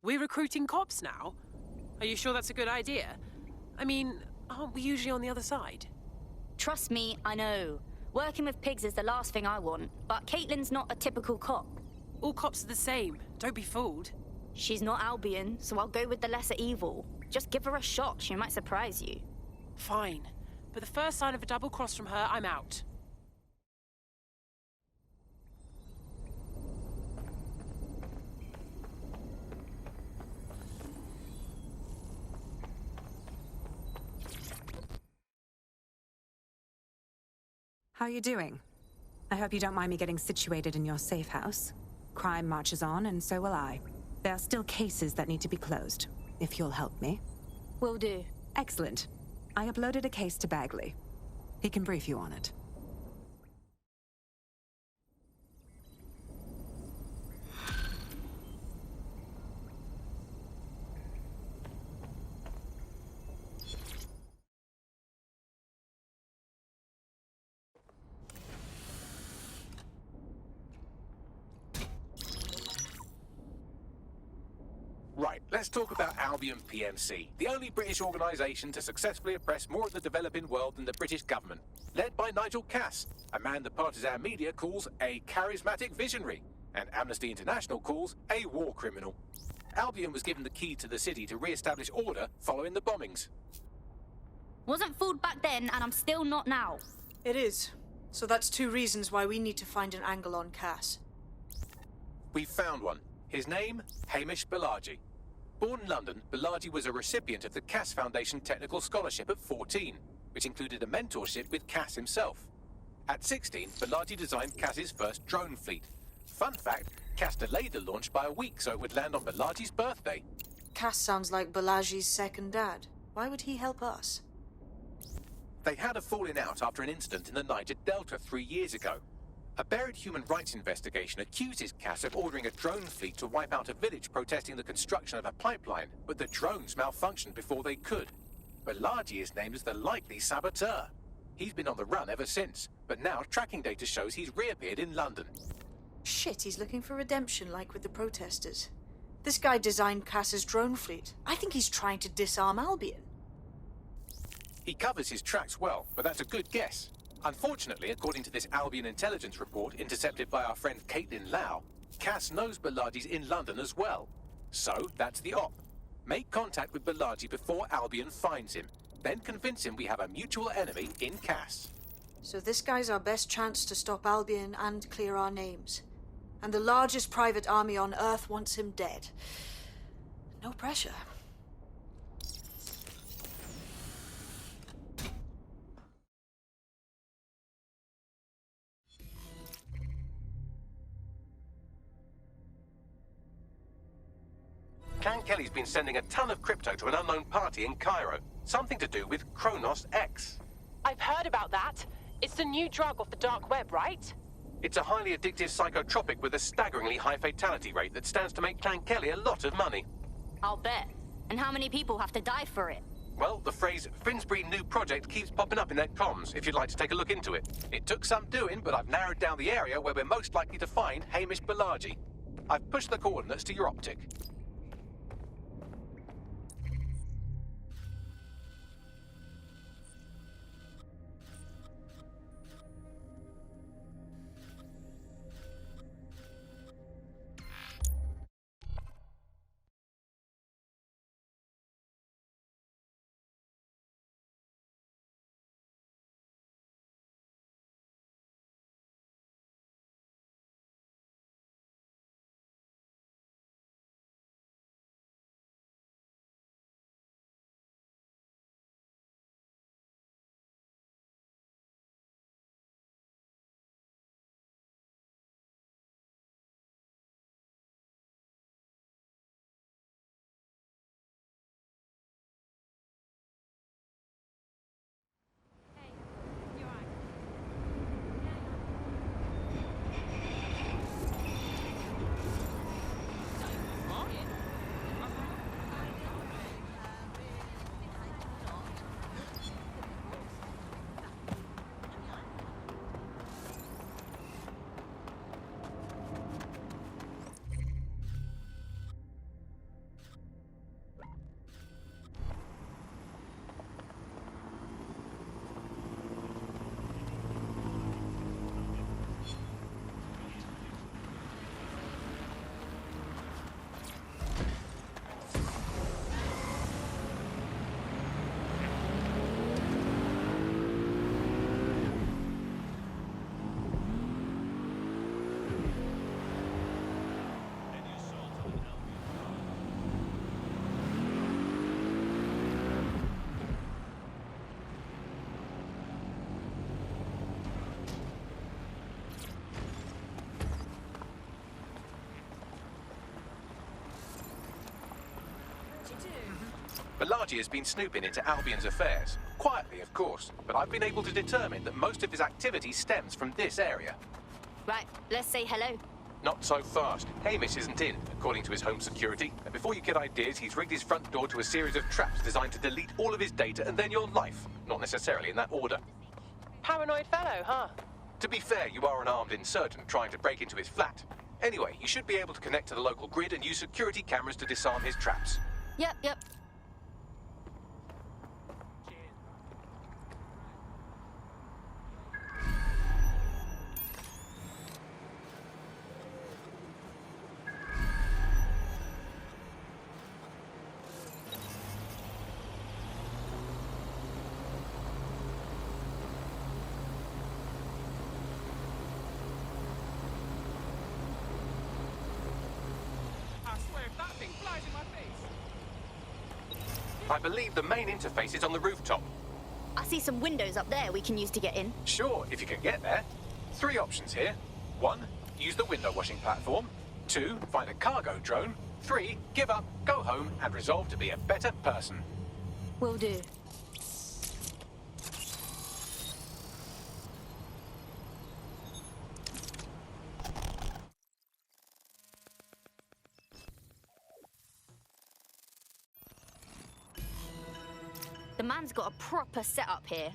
We're recruiting cops now? Are you sure that's a good idea? I mean, aren't we usually on the other side? Trust me, I know. Working with pigs is the last thing I want, but Caitlin's not a typical cop. All cops are the same. Don't be fooled. She's not Albion, so I'll go with the lesser evil. Just give her a shot, she might surprise you. Fine. But the first sign of a double cross from her, I'm out. How are you doing? I hope you don't mind me getting situated in your safe house. Crime marches on, and so will I. There are still cases that need to be closed, if you'll help me. Will do. Excellent. I uploaded a case to Bagley. He can brief you on it. Right, let's talk about Albion PMC, the only British organisation to successfully oppress more of the developing world than the British government. Led by Nigel Cass, a man the partisan media calls a charismatic visionary, and Amnesty International calls a war criminal. Albion was given the key to the city to re-establish order following the bombings. Wasn't fooled back then, and I'm still not now. It is. So that's two reasons why we need to find an angle on Cass. We've found one. His name, Hamish Balaji. Born in London, Balaji was a recipient of the Cass Foundation Technical Scholarship at 14, which included a mentorship with Cass himself. At 16, Balaji designed Cass's first drone fleet. Fun fact, Cass delayed the launch by a week so it would land on Balaji's birthday. Cass sounds like Balaji's second dad. Why would he help us? They had a falling out after an incident in the Niger Delta 3 years ago. A buried human rights investigation accuses Cass of ordering a drone fleet to wipe out a village protesting the construction of a pipeline, but the drones malfunctioned before they could. Balaji is named as the likely saboteur. He's been on the run ever since, but now tracking data shows he's reappeared in London. Shit, he's looking for redemption like with the protesters. This guy designed Cass's drone fleet. I think he's trying to disarm Albion. He covers his tracks well, but that's a good guess. Unfortunately, according to this Albion intelligence report intercepted by our friend Caitlin Lau, Cass knows Balaji's in London as well. So, that's the op. Make contact with Balaji before Albion finds him. Then convince him we have a mutual enemy in Cass. So this guy's our best chance to stop Albion and clear our names. And the largest private army on Earth wants him dead. No pressure. Clan Kelly's been sending a ton of crypto to an unknown party in Cairo. Something to do with Kronos X. I've heard about that. It's the new drug off the dark web, right? It's a highly addictive psychotropic with a staggeringly high fatality rate that stands to make Clan Kelly a lot of money. I'll bet. And how many people have to die for it? Well, the phrase Finsbury New Project keeps popping up in their comms, if you'd like to take a look into it. It took some doing, but I've narrowed down the area where we're most likely to find Hamish Balaji. I've pushed the coordinates to your optic. Balaji has been snooping into Albion's affairs. Quietly, of course, but I've been able to determine that most of his activity stems from this area. Right, let's say hello. Not so fast. Hamish isn't in, according to his home security. And before you get ideas, he's rigged his front door to a series of traps designed to delete all of his data and then your life. Not necessarily in that order. Paranoid fellow, huh? To be fair, you are an armed insurgent trying to break into his flat. Anyway, you should be able to connect to the local grid and use security cameras to disarm his traps. Yep. I believe the main interface is on the rooftop. I see some windows up there we can use to get in. Sure, if you can get there. 3 options here. 1, use the window washing platform. 2, find a cargo drone. 3, give up, go home, and resolve to be a better person. Will do. The man's got a proper setup here.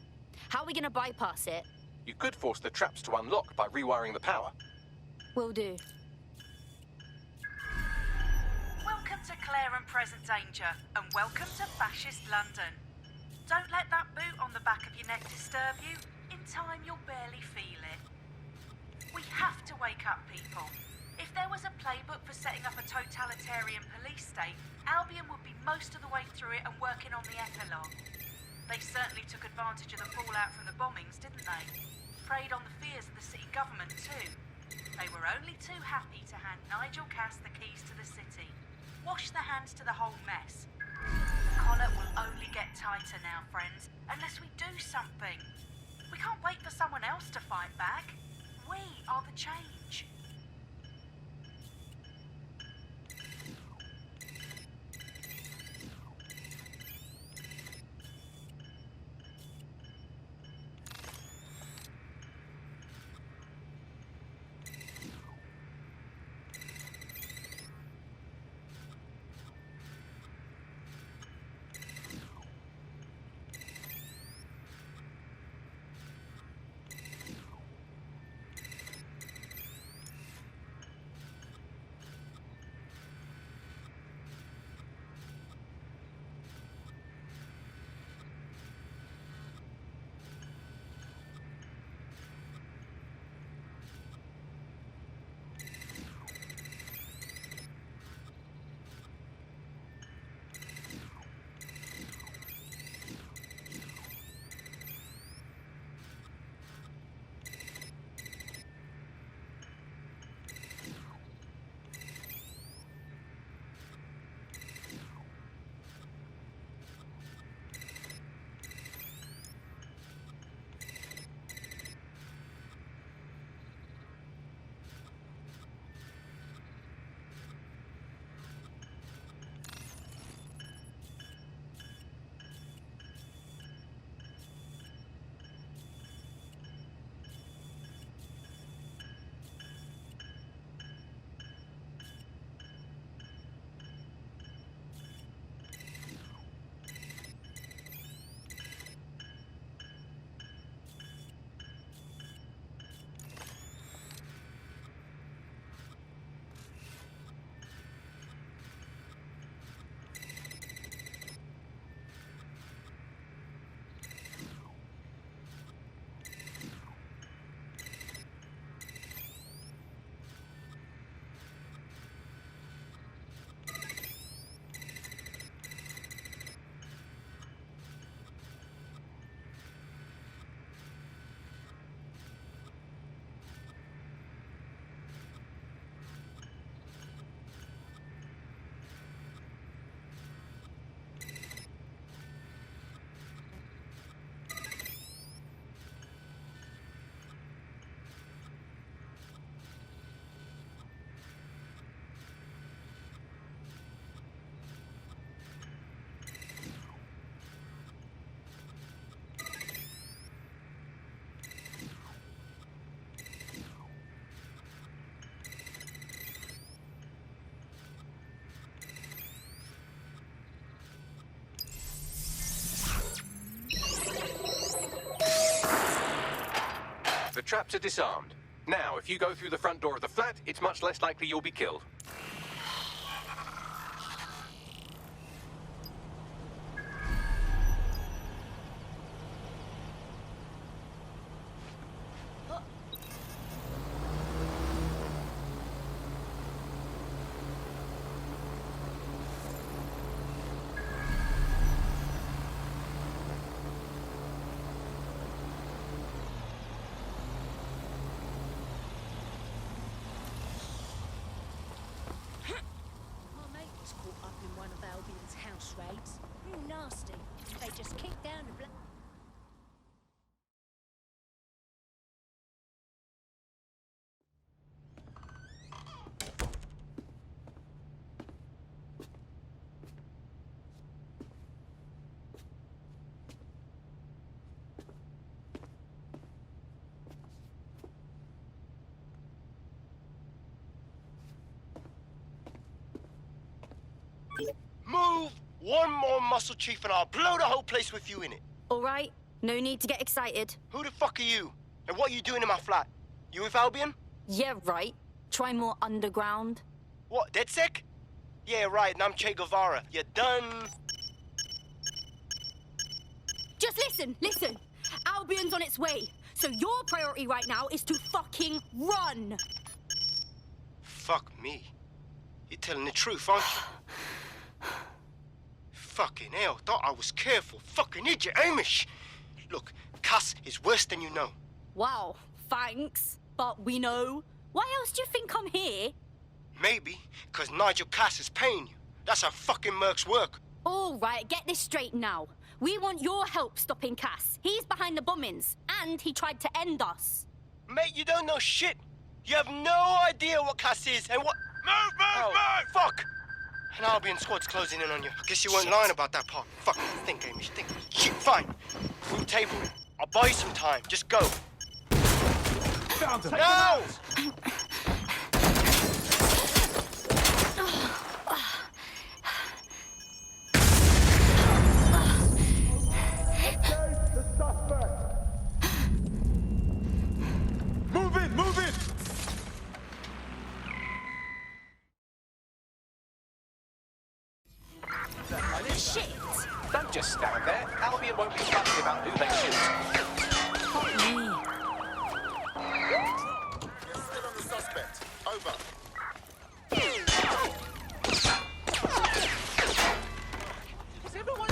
How are we gonna bypass it? You could force the traps to unlock by rewiring the power. Will do. Welcome to Claire and Present Danger, and welcome to Fascist London. Don't let that boot on the back of your neck disturb you. In time, you'll barely feel it. We have to wake up, people. If there was a playbook for setting up a totalitarian police state, Albion would be most of the way through it and working on the epilogue. They certainly took advantage of the fallout from the bombings, didn't they? Preyed on the fears of the city government, too. They were only too happy to hand Nigel Cass the keys to the city. Wash their hands to the whole mess. The collar will only get tighter now, friends, unless we do something. We can't wait for someone else to fight back. We are the change. traps are disarmed. Now, if you go through the front door of the flat, it's much less likely you'll be killed. Nasty. They just kicked down the Move one more muscle, Chief, and I'll blow the whole place with you in it. All right, no need to get excited. Who the fuck are you? And what are you doing in my flat? You with Albion? Yeah, right. Try more underground. What, DedSec? Yeah, right, and I'm Che Guevara. You done? Just listen. Albion's on its way. So your priority right now is to fucking run. Fuck me. You're telling the truth, aren't you? Fucking hell, thought I was careful. Fucking idiot, Amish. Look, Cass is worse than you know. Wow, thanks. But we know. Why else do you think I'm here? Maybe, because Nigel Cass is paying you. That's how fucking mercs work. All right, get this straight now. We want your help stopping Cass. He's behind the bombings, and he tried to end us. Mate, you don't know shit. You have no idea what Cass is and what... Move! Fuck! An Albion squad's closing in on you. I guess you weren't lying about that part. Fucking think, Amish, think. Shit, fine. We'll table it. I'll buy you some time. Just go. Found him! No! Move it! Shit! Don't just stand there. Albion won't be fussy about who they shoot. Fuck me. Still on the suspect. Over. Is everyone...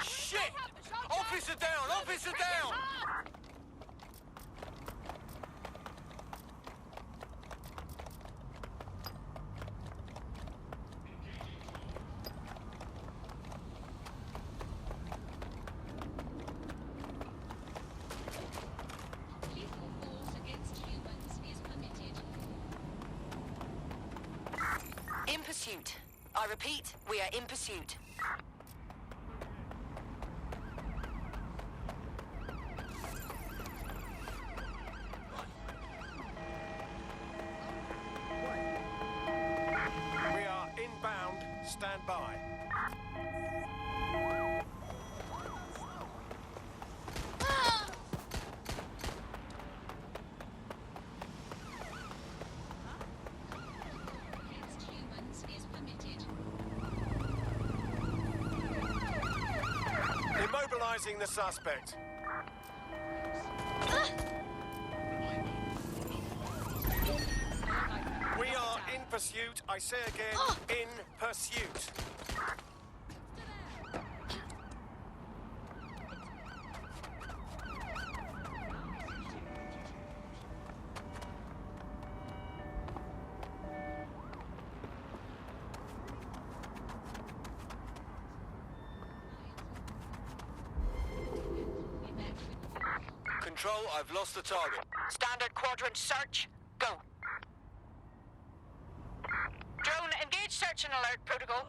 Shit! Officer down! Officer down! In pursuit. I repeat, we are in pursuit. We are inbound. Stand by. Immobilizing the suspect. We are in pursuit. I say again, in pursuit. Control, I've lost the target. Standard quadrant search. Go. Drone, engage search and alert protocol.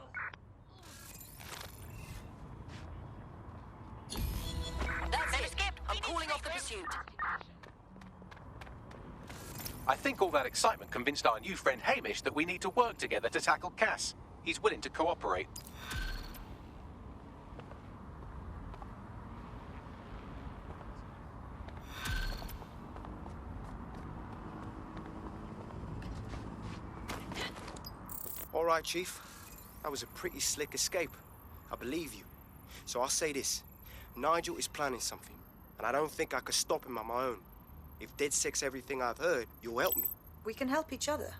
That's it. Escape. I'm calling off the pursuit. I think all that excitement convinced our new friend Hamish that we need to work together to tackle Cass. He's willing to cooperate. All right, Chief. That was a pretty slick escape. I believe you. So I'll say this. Nigel is planning something, and I don't think I could stop him on my own. If DedSec's everything I've heard, you'll help me. We can help each other.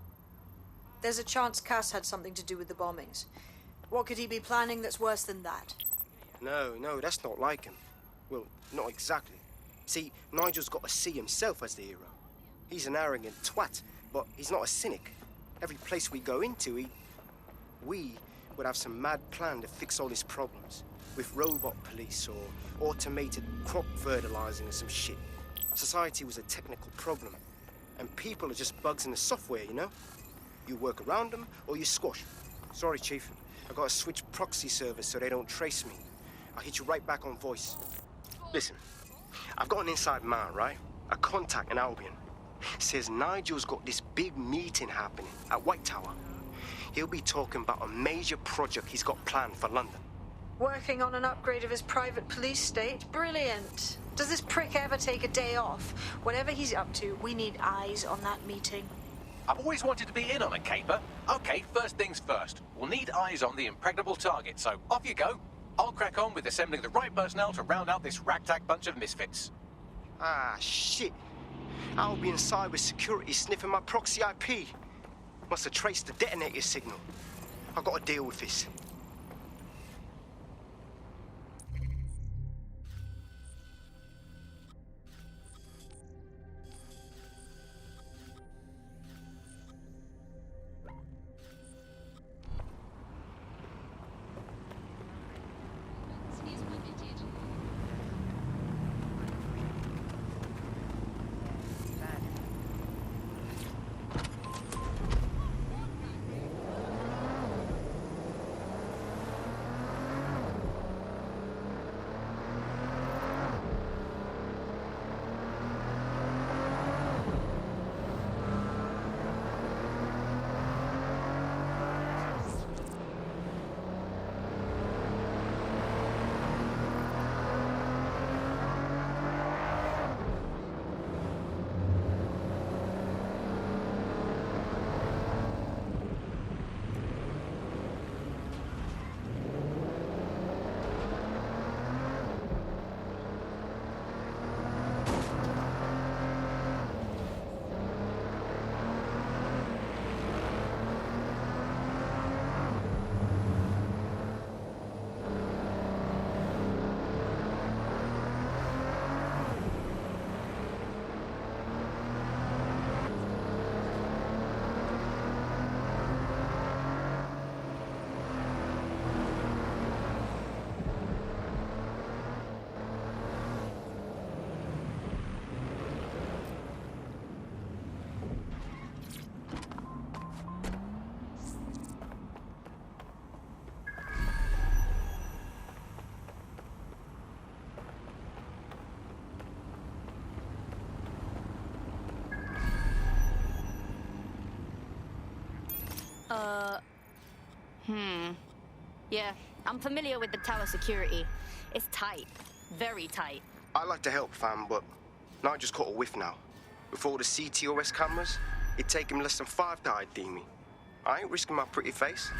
There's a chance Cass had something to do with the bombings. What could he be planning that's worse than that? No, that's not like him. Well, not exactly. See, Nigel's got to see himself as the hero. He's an arrogant twat, but he's not a cynic. Every place we go into, we would have some mad plan to fix all his problems. With robot police or automated crop fertilizing or some shit. Society was a technical problem. And people are just bugs in the software, you know? You work around them or you squash. Sorry, Chief. I gotta switch proxy servers so they don't trace me. I'll hit you right back on voice. Listen, I've got an inside man, right? A contact in Albion. Says Nigel's got this big meeting happening at White Tower. He'll be talking about a major project he's got planned for London. Working on an upgrade of his private police state? Brilliant. Does this prick ever take a day off? Whatever he's up to, we need eyes on that meeting. I've always wanted to be in on a caper. Okay, first things first. We'll need eyes on the impregnable target, so off you go. I'll crack on with assembling the right personnel to round out this ragtag bunch of misfits. Ah, shit. Albion cyber security sniffing my proxy IP. Must have traced the detonator signal. I've got to deal with this. Yeah, I'm familiar with the tower security. It's tight. Very tight. I'd like to help, fam, but Nigel's caught a whiff now. With all the CTOS cameras, it'd take him less than 5 to ID me. I ain't risking my pretty face.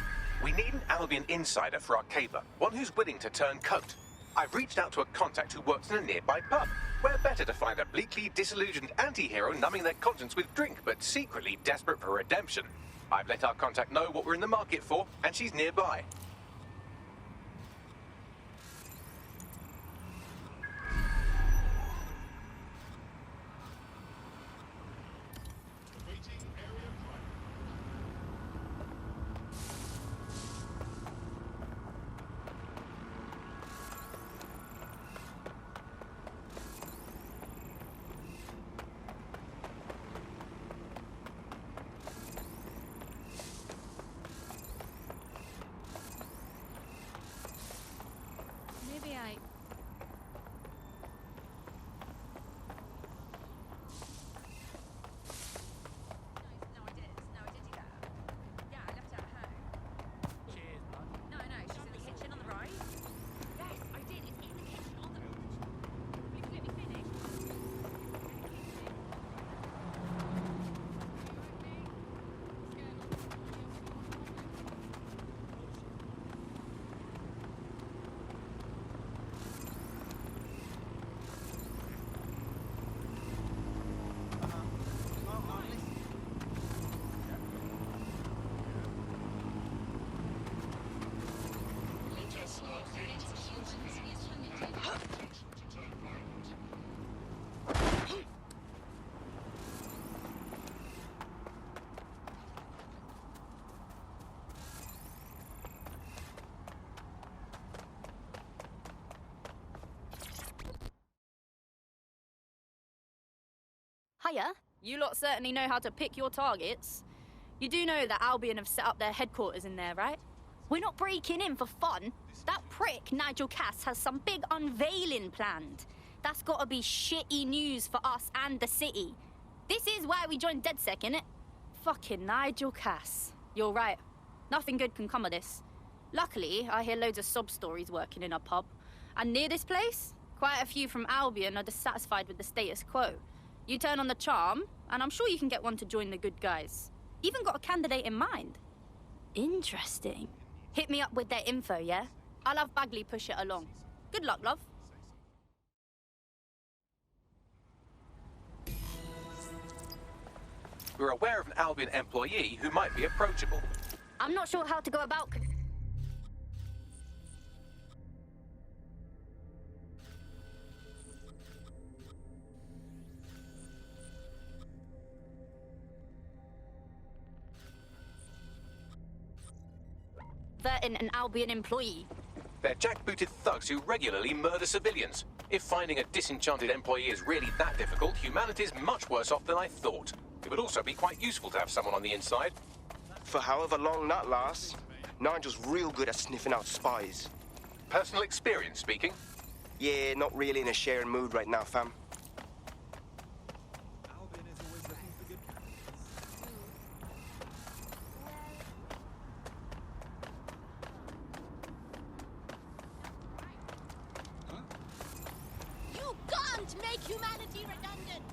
We need an Albion insider for our caper, one who's willing to turn coat. I've reached out to a contact who works in a nearby pub. Where better to find a bleakly disillusioned anti-hero numbing their conscience with drink, but secretly desperate for redemption. I've let our contact know what we're in the market for, and she's nearby. Hiya. You lot certainly know how to pick your targets. You do know that Albion have set up their headquarters in there, right? We're not breaking in for fun. That prick, Nigel Cass, has some big unveiling planned. That's gotta be shitty news for us and the city. This is why we joined DedSec, innit? Fucking Nigel Cass. You're right. Nothing good can come of this. Luckily, I hear loads of sob stories working in a pub. And near this place, quite a few from Albion are dissatisfied with the status quo. You turn on the charm, and I'm sure you can get one to join the good guys. Even got a candidate in mind. Interesting. Hit me up with their info, yeah? I'll have Bagley push it along. Good luck, love. We're aware of an Albion employee who might be approachable. I'm not sure how to go about... converting an Albion employee. They're jackbooted thugs who regularly murder civilians. If finding a disenchanted employee is really that difficult, humanity's much worse off than I thought. It would also be quite useful to have someone on the inside. For however long that lasts, Nigel's real good at sniffing out spies. Personal experience speaking? Yeah, not really in a sharing mood right now, fam. You can't make humanity redundant!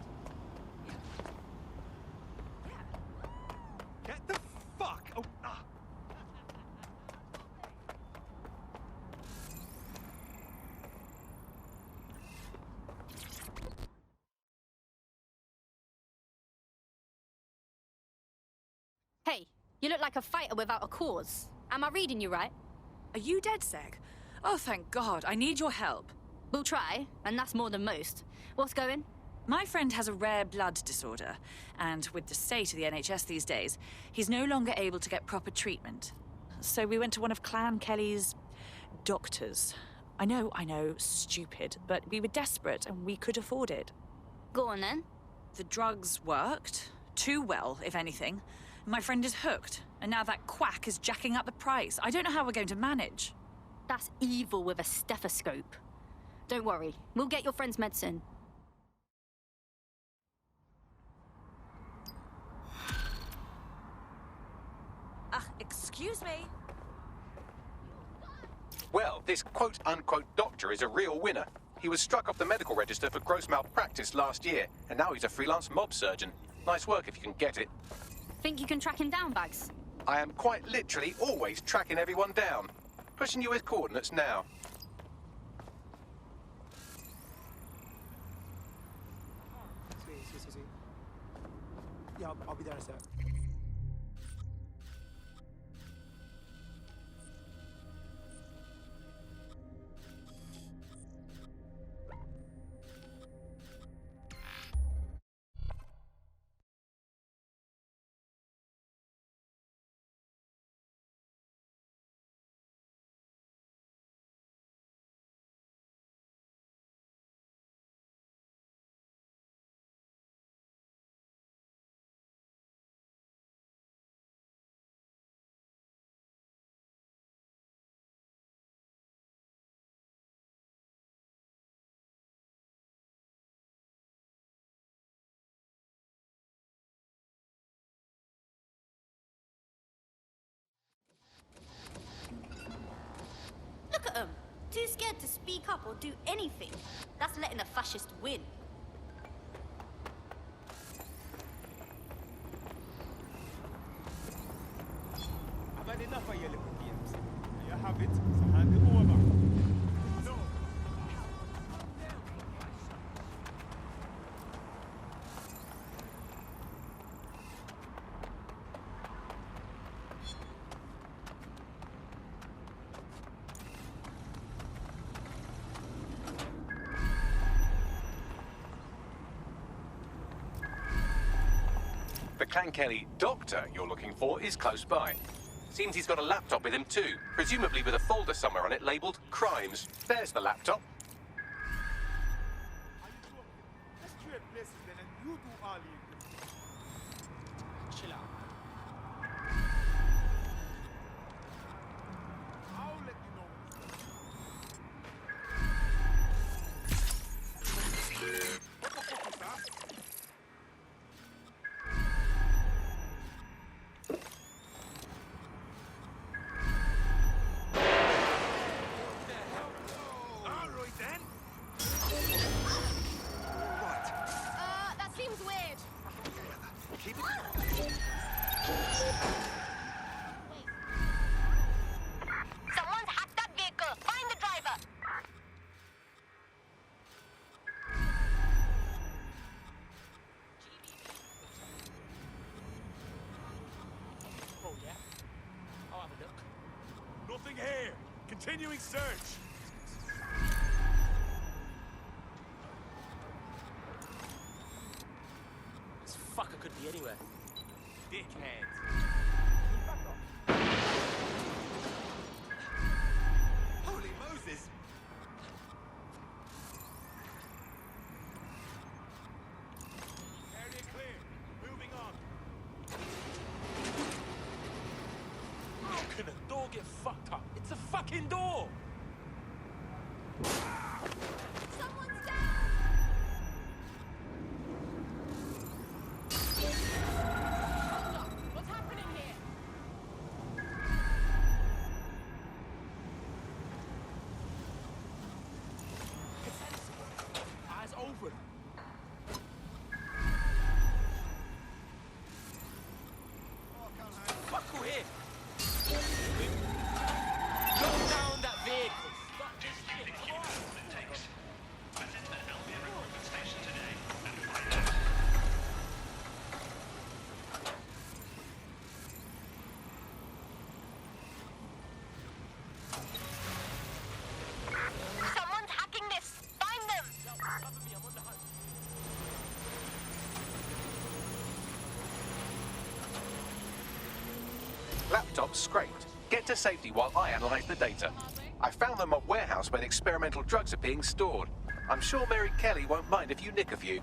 Get the fuck! Oh, ah. Hey, you look like a fighter without a cause. Am I reading you right? Are you DedSec? Oh, thank God. I need your help. We'll try, and that's more than most. What's going? My friend has a rare blood disorder, and with the state of the NHS these days, he's no longer able to get proper treatment. So we went to one of Clan Kelly's doctors. I know, stupid, but we were desperate and we could afford it. Go on then. The drugs worked. Too well, if anything. My friend is hooked, and now that quack is jacking up the price. I don't know how we're going to manage. That's evil with a stethoscope. Don't worry, we'll get your friend's medicine. Excuse me? Well, this quote-unquote doctor is a real winner. He was struck off the medical register for gross malpractice last year, and now he's a freelance mob surgeon. Nice work if you can get it. Think you can track him down, Bags? I am quite literally always tracking everyone down. Pushing you his coordinates now. See. Yeah, I'll be there in a sec. Look at them. Too scared to speak up or do anything. That's letting a fascist win. I've had enough of your little games. You have it, so hand it over. No. The Clan Kelly doctor you're looking for is close by. Seems he's got a laptop with him too, presumably with a folder somewhere on it labelled Crimes. There's the laptop. Let's trip. places then, and you do all you. Chill out. I'll let you know. What the fuck is that? Alright then. That seems weird. Keep it. Someone's hacked that vehicle. Find the driver. Oh, yeah? I'll have a look. Nothing here. Continuing search. This fucker could be anywhere. Dickhead. Holy Moses! Area clear. Moving on. How can a door get fucked up? It's a fucking door! Someone's down! Hold up. What's happening here? Eyes open. Fuck who here? Lock down that vehicle. Stop this shit. Come on. Someone's hacking this. Find them. Cover me, I'm on the hunt. Laptop scraped. Get to safety while I analyze the data. I found them at a warehouse where experimental drugs are being stored. I'm sure Mary Kelly won't mind if you nick a few.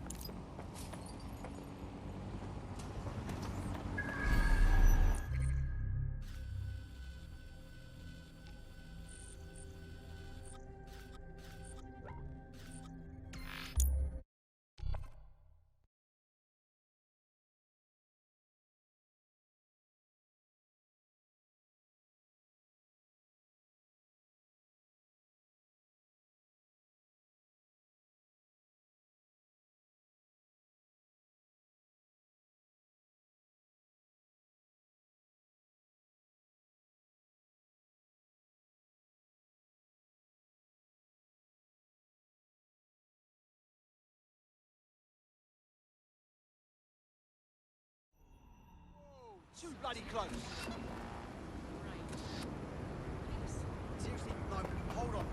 Too bloody close. Seriously, no, hold on.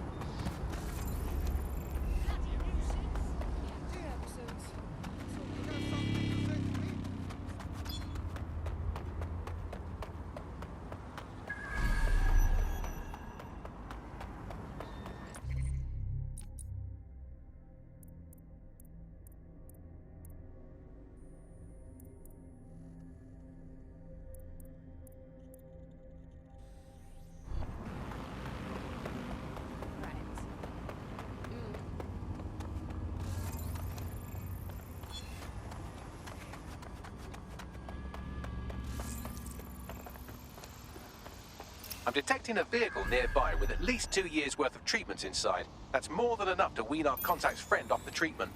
I'm detecting a vehicle nearby with at least 2 years' worth of treatments inside. That's more than enough to wean our contact's friend off the treatment.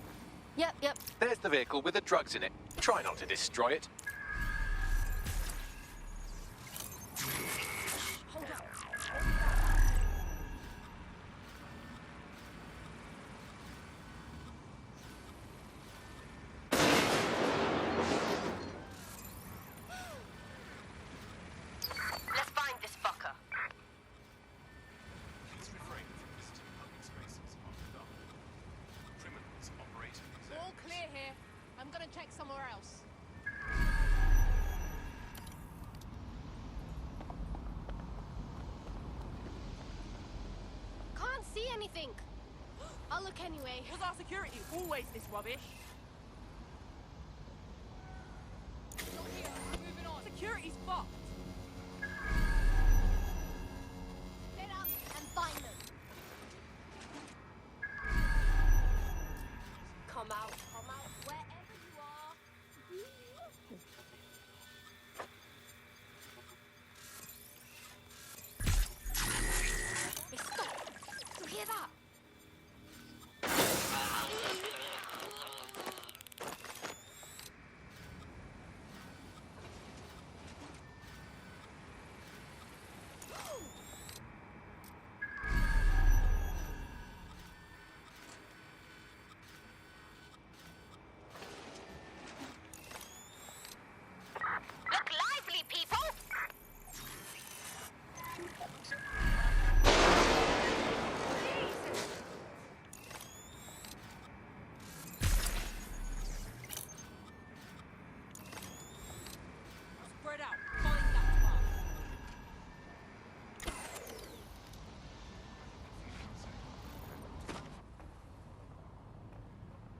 Yep. There's the vehicle with the drugs in it. Try not to destroy it. Let's find this fucker. Please refrain from visiting public spaces after dark. Criminals operate in these All clear here. I'm gonna check somewhere else. Can't see anything. I'll look anyway. Was our security always this rubbish? Come out wherever you are. Hey, stop! You hear that? Look lively, people! Spread out. Following that path.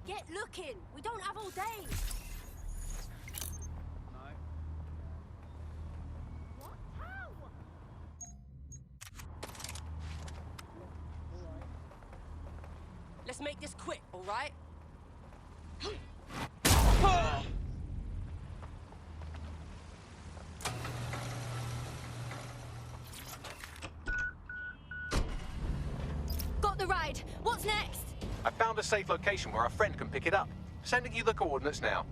Get looking. We don't have all day. No. What? How? Let's make this quick, all right? Got the ride. What's next? I found a safe location where our friend can pick it up. Sending you the coordinates now.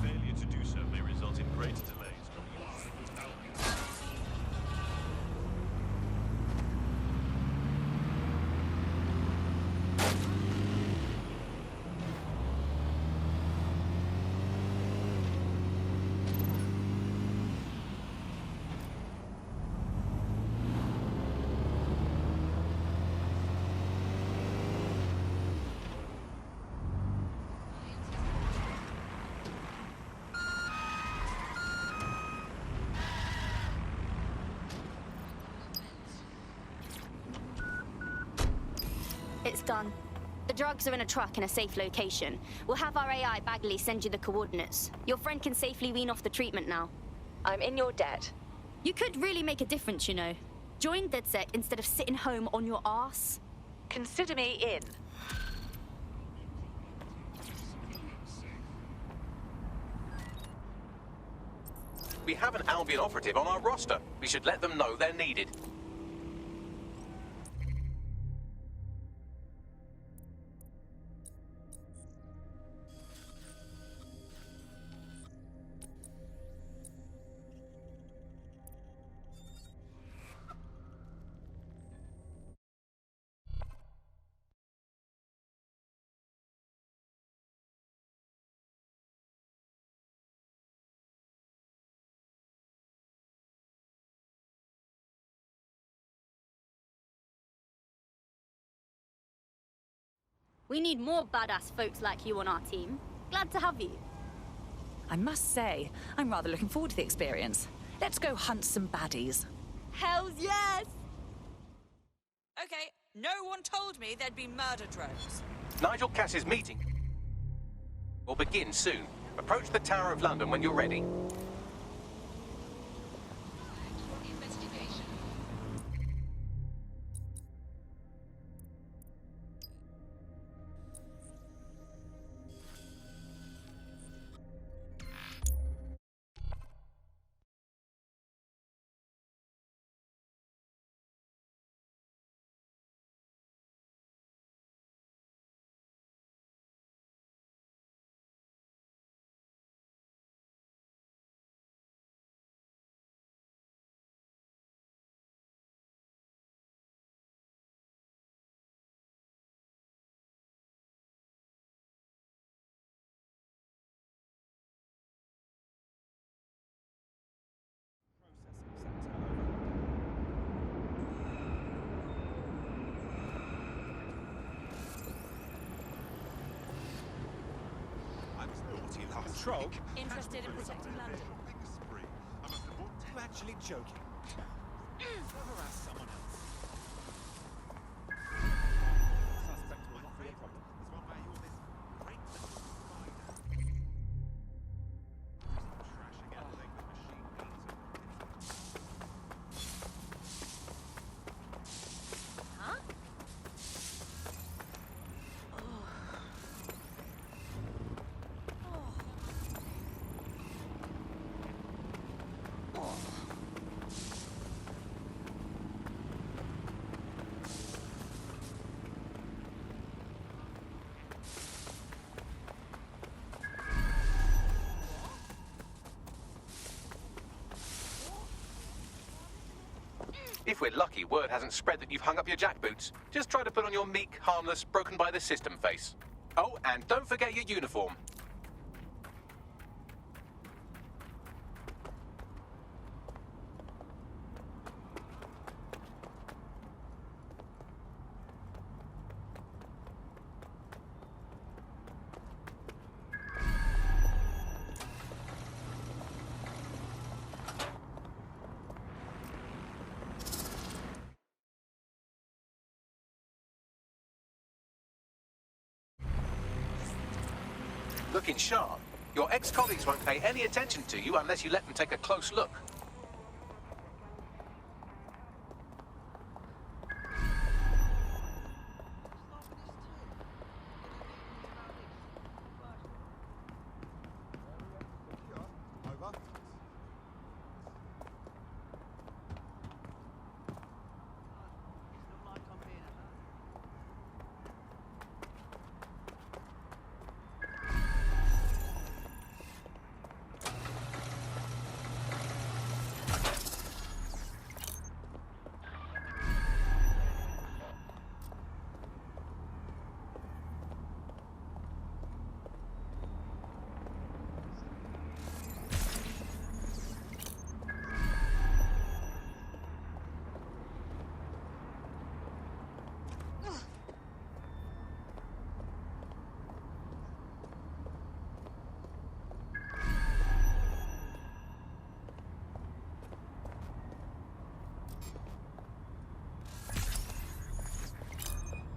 Failure to do so may result in great delays. It's done. The drugs are in a truck in a safe location. We'll have our AI Bagley send you the coordinates. Your friend can safely wean off the treatment now. I'm in your debt. You could really make a difference, you know. Join DedSec instead of sitting home on your arse. Consider me in. We have an Albion operative on our roster. We should let them know they're needed. We need more badass folks like you on our team. Glad to have you. I must say, I'm rather looking forward to the experience. Let's go hunt some baddies. Hells yes! Okay, no one told me there'd be murder drones. Nigel Cass's meeting will begin soon. Approach the Tower of London when you're ready. patrol? Interested in protecting London? You're actually joking. Never ask someone else. Suspect will not be a problem. There's one where you're this great little spider. Trashing everything the machine needs. Huh? If we're lucky, word hasn't spread that you've hung up your jackboots. Just try to put on your meek, harmless, broken by the system face. Oh, and don't forget your uniform. Looking sharp. Your ex-colleagues won't pay any attention to you unless you let them take a close look. Over.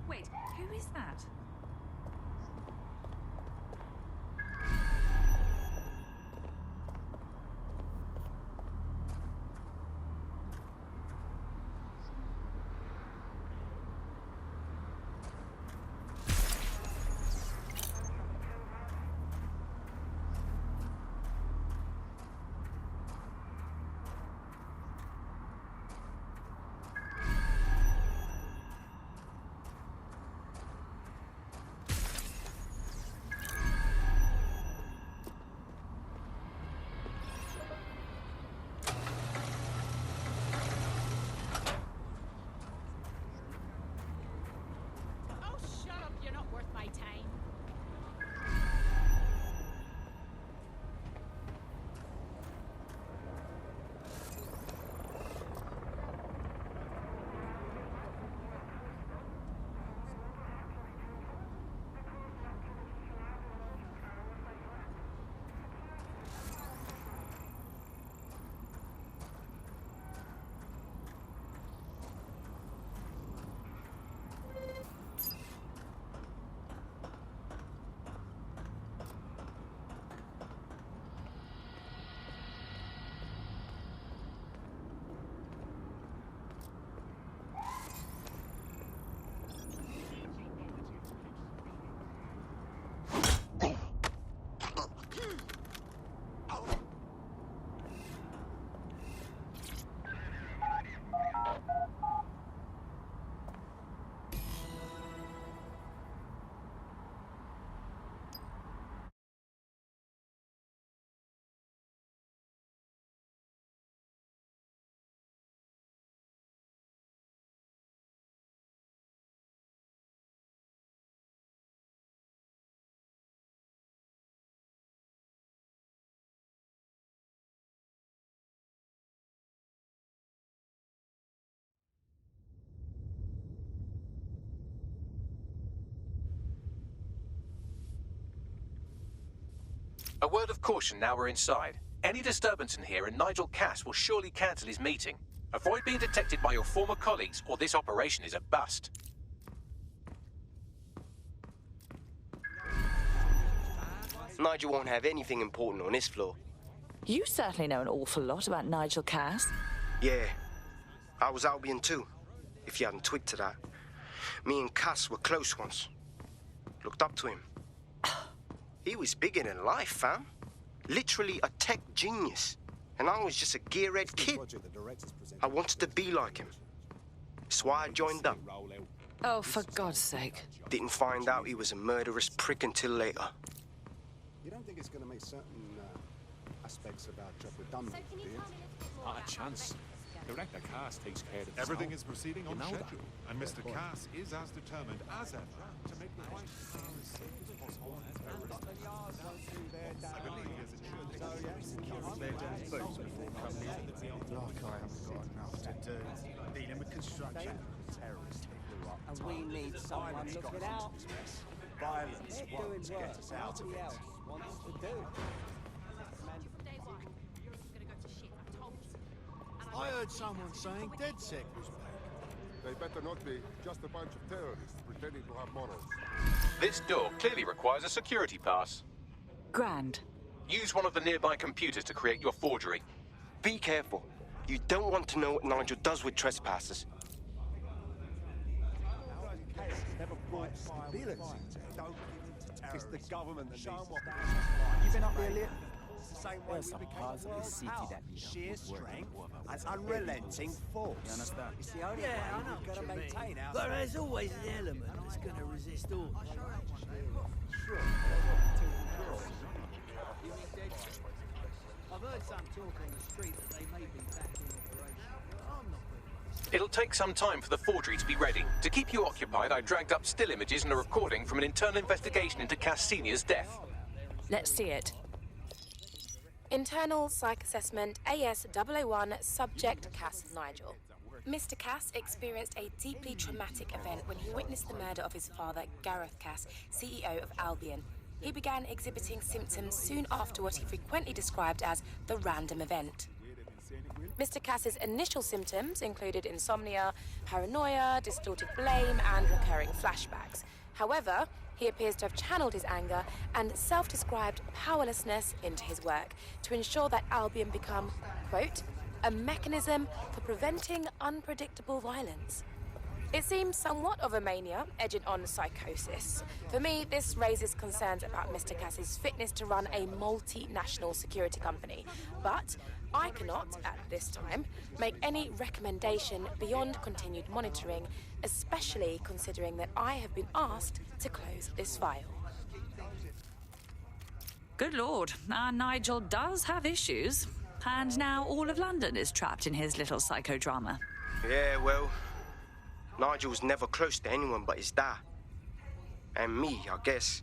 Wait, who is that? A word of caution now we're inside. Any disturbance in here and Nigel Cass will surely cancel his meeting. Avoid being detected by your former colleagues or this operation is a bust. Nigel won't have anything important on this floor. You certainly know an awful lot about Nigel Cass. Yeah, I was Albion too, if you hadn't twigged to that. Me and Cass were close once. Looked up to him. He was bigger than life, fam. Literally a tech genius. And I was just a gearhead kid. I wanted to be like him. That's why I joined up. Oh, for God's sake. Didn't find out he was a murderous prick until later. You don't think it's going to make certain aspects of our job redundant, do you? Not a chance. Director Cass takes care of everything is proceeding on schedule, and Mr. Cass is as determined as ever to make the right car as safe as possible for terrorists. I believe he has ensured they secure their boots before coming in. Like I haven't got enough to do. Dealing with construction, terrorists blew up. And we need someone looking out. Violence won't get us out of it. Wants to do. I heard someone saying DedSec was back. They better not be. Just a bunch of terrorists pretending to have morals. This door clearly requires a security pass. Grand. Use one of the nearby computers to create your forgery. Be careful. You don't want to know what Nigel does with trespassers. Never brought stability. Don't give in to terrorists. It's the government that needs to You been up there, Leah? Same way There's we some became parts a of world this city power. that need Sheer good work. strength and unrelenting force. You understand? It's the only Yeah, way I know we're what going to you mean. maintain our... But there's always an element that's going to resist orders. I've heard some talk on the street that they may be back in operation. I'm not. It'll take some time for the forgery to be ready. To keep you occupied, I dragged up still images and a recording from an internal investigation into Cass Sr.'s death. Let's see it. Internal Psych Assessment AS001 Subject Cass Nigel. Mr. Cass experienced a deeply traumatic event when he witnessed the murder of his father, Gareth Cass, CEO of Albion. He began exhibiting symptoms soon after what he frequently described as the random event. Mr. Cass's initial symptoms included insomnia, paranoia, distorted blame, and recurring flashbacks. However, he appears to have channeled his anger and self-described powerlessness into his work to ensure that Albion become, quote, a mechanism for preventing unpredictable violence. It seems somewhat of a mania, edging on psychosis. For me, this raises concerns about Mr. Cass's fitness to run a multinational security company. But I cannot, at this time, make any recommendation beyond continued monitoring, especially considering that I have been asked to close this file. Good Lord, our Nigel does have issues. And now all of London is trapped in his little psychodrama. Yeah, well, Nigel's never close to anyone but his dad. And me, I guess.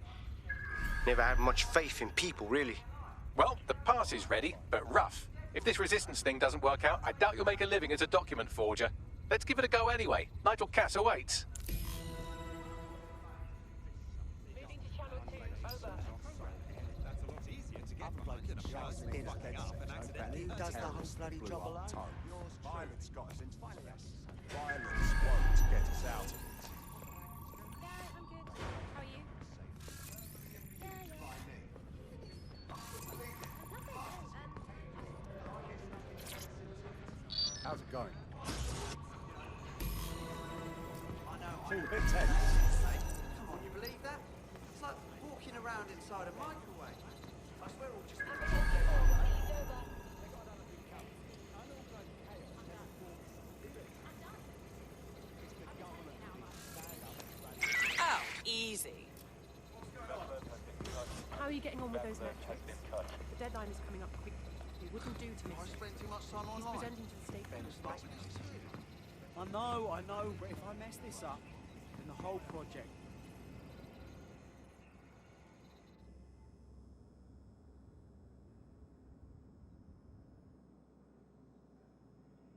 Never had much faith in people, really. Well, the pass is ready, but rough. If this resistance thing doesn't work out, I doubt you'll make a living as a document forger. Let's give it a go anyway. Nigel Cass awaits. Who does the whole bloody job alone? Violence got us into this. Violence won't get us out of it. How's it going? Feel a bit tense. Come on, you believe that? It's like walking around inside a microwave. I swear we'll just... Oh, easy. How are you getting on with those metrics? The deadline is coming up quickly. It wouldn't do to miss it. I spent too much time He's online. presenting to the state. I know, but if I mess this up, then the whole project...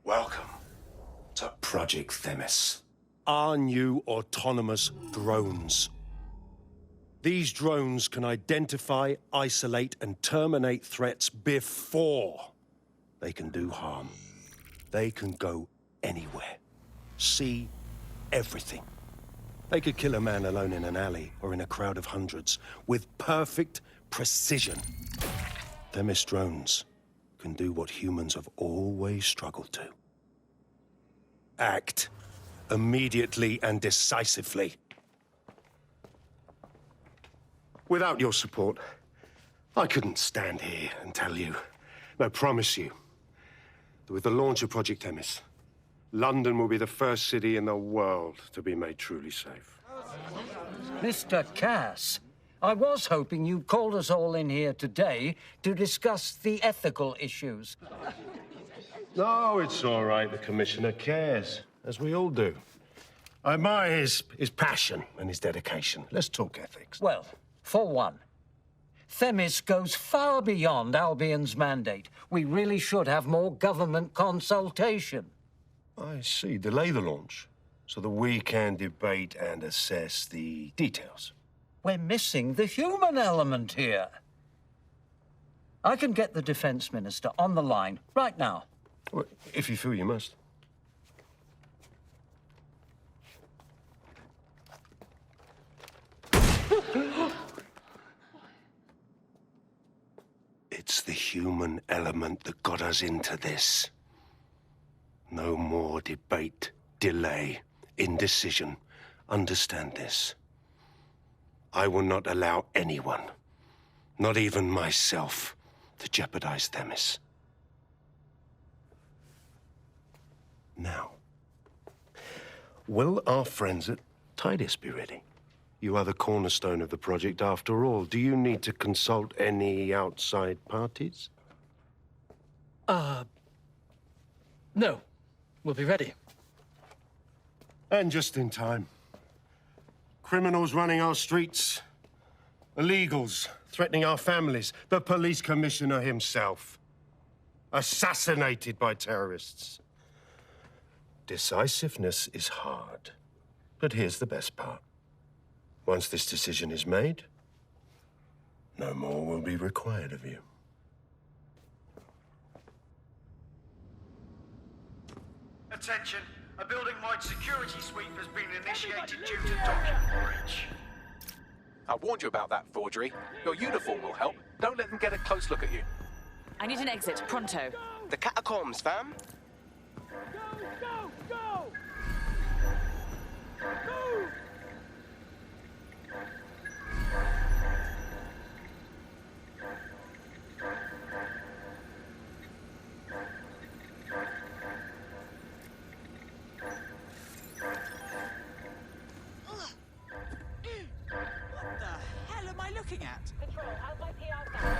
Welcome to Project Themis. Our new autonomous drones. These drones can identify, isolate, and terminate threats before they can do harm. They can go anywhere, see everything. They could kill a man alone in an alley or in a crowd of hundreds with perfect precision. Themis drones can do what humans have always struggled to. Act immediately and decisively. Without your support, I couldn't stand here and tell you, I promise you, that with the launch of Project Themis, London will be the first city in the world to be made truly safe. Mr. Cass, I was hoping you'd called us all in here today to discuss the ethical issues. No, it's all right. The Commissioner cares, as we all do. I admire his passion and his dedication. Let's talk ethics. Well, for one, Themis goes far beyond Albion's mandate. We really should have more government consultation. I see. Delay the launch so that we can debate and assess the details. We're missing the human element here. I can get the Defense Minister on the line right now. Well, if you feel you must. It's the human element that got us into this. No more debate, delay, indecision. Understand this. I will not allow anyone, not even myself, to jeopardize Themis. Now, will our friends at Tidus be ready? You are the cornerstone of the project after all. Do you need to consult any outside parties? No. We'll be ready. And just in time. Criminals running our streets. Illegals threatening our families. The police commissioner himself. Assassinated by terrorists. Decisiveness is hard. But here's the best part. Once this decision is made, no more will be required of you. Attention, a building-wide security sweep has been initiated due to document breach. I warned you about that forgery. Your uniform will help. Don't let them get a close look at you. I need an exit, pronto. The catacombs, fam. Go! Move! Looking at? Control, out by PR scan.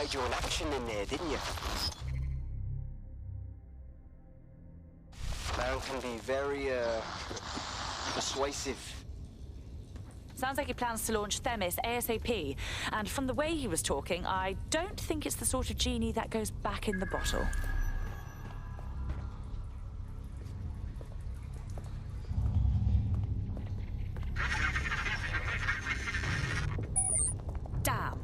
Nigel in action in there, didn't you? Man can be very, persuasive. Sounds like he plans to launch Themis ASAP. And from the way he was talking, I don't think it's the sort of genie that goes back in the bottle. Damn.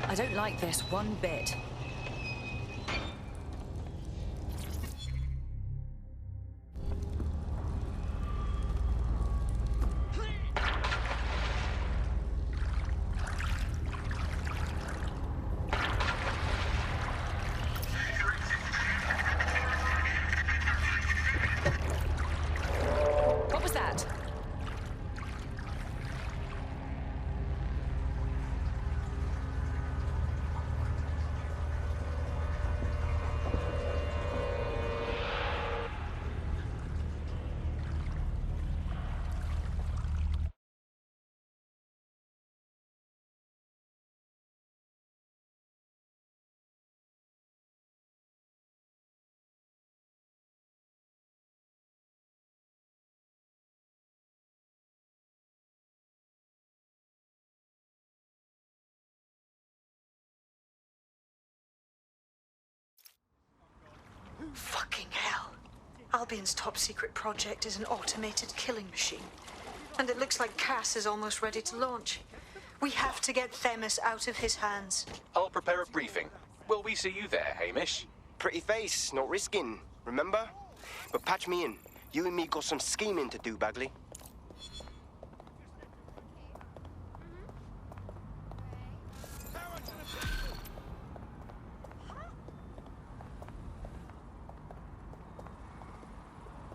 I don't like this one bit. What was that? Fucking hell. Albion's top secret project is an automated killing machine. And it looks like Cass is almost ready to launch. We have to get Themis out of his hands. I'll prepare a briefing. Will we see you there, Hamish? Pretty face, not risking, remember? But patch me in. You and me got some scheming to do, Bagley.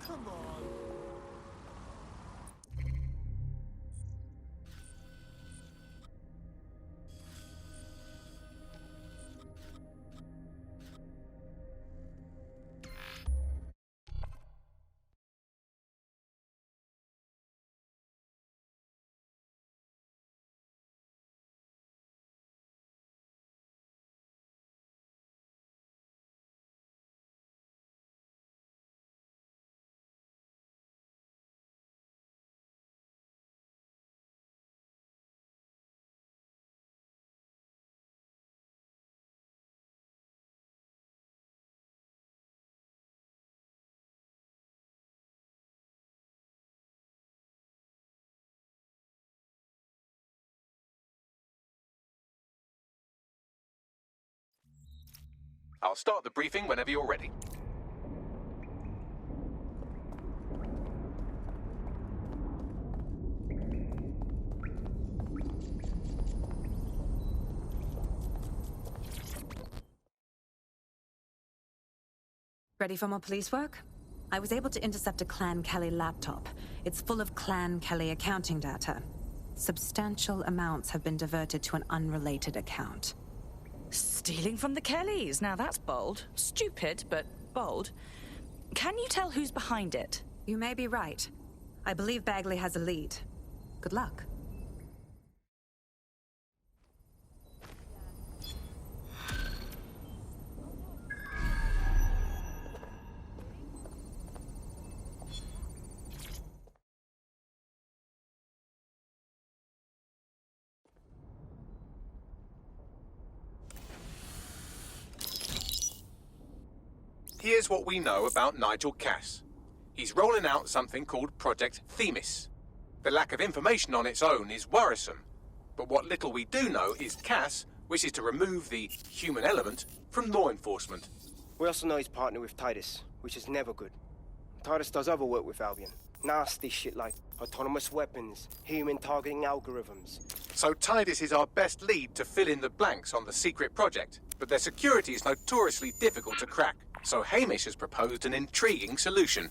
Come on. I'll start the briefing whenever you're ready. Ready for more police work? I was able to intercept a Clan Kelly laptop. It's full of Clan Kelly accounting data. Substantial amounts have been diverted to an unrelated account. Stealing from the Kellys. Now that's bold. Stupid, but bold. Can you tell who's behind it? You may be right. I believe Bagley has a lead. Good luck. Here's what we know about Nigel Cass. He's rolling out something called Project Themis. The lack of information on its own is worrisome, but what little we do know is Cass wishes to remove the human element from law enforcement. We also know he's partnered with Titus, which is never good. Titus does other work with Albion. Nasty shit like autonomous weapons, human targeting algorithms. So Titus is our best lead to fill in the blanks on the secret project, but their security is notoriously difficult to crack. So Hamish has proposed an intriguing solution.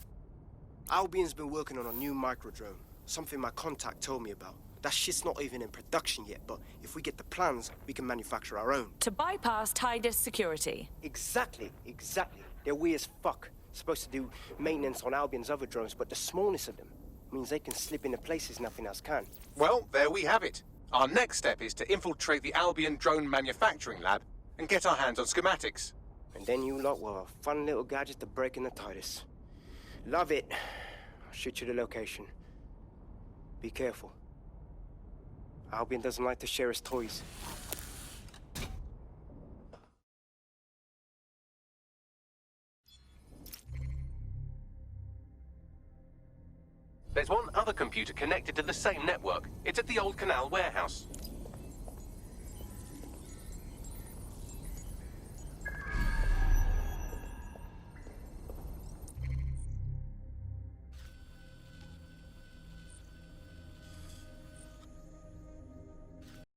Albion's been working on a new microdrone, Something my contact told me about. That shit's not even in production yet, but if we get the plans, we can manufacture our own. To bypass Tidus security. Exactly. They're weird as fuck. Supposed to do maintenance on Albion's other drones, but the smallness of them means they can slip into places nothing else can. Well, there we have it. Our next step is to infiltrate the Albion drone manufacturing lab and get our hands on schematics. And then you lot will have a fun little gadget to break in the Tidus. Love it. I'll shoot you the location. Be careful. Albion doesn't like to share his toys. There's one other computer connected to the same network. It's at the old canal warehouse.